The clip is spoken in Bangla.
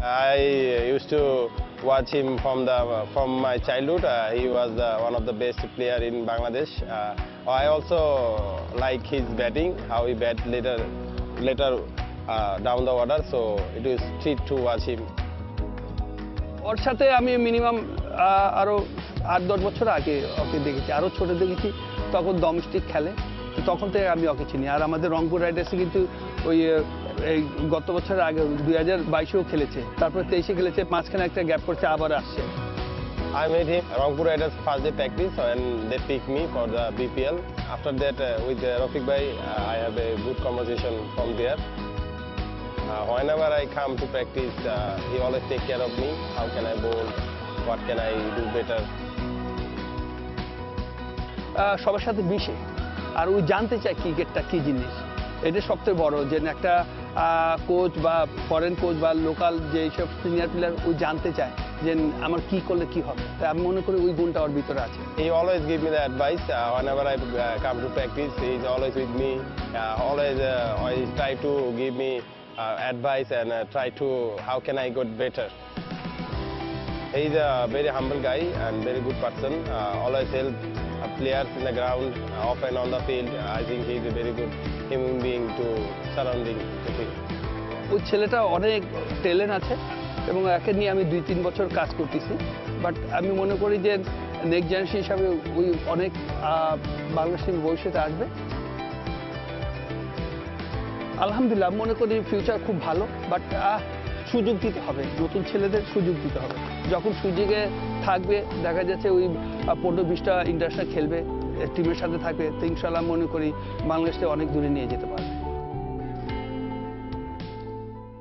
I used to watch him from my childhood. He was one of the best player in Bangladesh. I also like his batting, how he bat later down the order. So it was treat to watch him. ওর সাথে আমি মিনিমাম আরও 8-10 বছর আগে ওকে দেখেছি, আরও ছোট দেখেছি, তখন ডোমেস্টিক খেলে, তো তখন থেকে আমি ওকে চিনি। আর আমাদের রংপুর রাইডার্সে কিন্তু ওই এই গত বছরের আগে 2022-এও খেলেছে, তারপর 23-এ খেলেছে, মাঝখানে একটা গ্যাপ করছে, আবার আসছে। I met him Rangpur Raiders first day practice and they picked me for the BPL. After that with Rafiq Bhai I have a good conversation from there. Whenever I come to practice he always take care of me. How can I bowl? What can I do better? সবার সাথে মিশে আর ওই জানতে চায় ক্রিকেটটা কী জিনিস, এটা সবথেকে বড়। যে একটা কোচ বা ফরেন কোচ বা লোকাল যে সব সিনিয়র প্লেয়ার ওই জানতে চায় যে আমার কি করলে কি হবে, তাই আমি মনে করি ওই গুণটা ওর ভিতরে আছে। He always give me the advice whenever I come to practice. He is always with me. Always I try to give me advice and try to how can I get better. He is a very humble guy and very good person. Always help players in the ground, off and on the field. I think he is a very good human being to surrounding the field. ওই ছেলেটা অনেক ট্যালেন্ট আছে এবং একে নিয়ে আমি 2-3 বছর কাজ করতেছি, বাট আমি মনে করি যে নেক্সট জেনারেশন হিসাবে ওই অনেক বাংলাদেশ টিম ভবিষ্যতে আসবে। আলহামদুলিল্লাহ মনে করি ফিউচার খুব ভালো, বাট সুযোগ দিতে হবে, নতুন ছেলেদের সুযোগ দিতে হবে। যখন সুযোগে থাকবে, দেখা যাচ্ছে ওই 15-20টা ইন্টারন্যাশনাল খেলবে, টিমের সাথে থাকবে, তো ইনশাআল্লাহ মনে করি বাংলাদেশকে অনেক দূরে নিয়ে যেতে পারবে।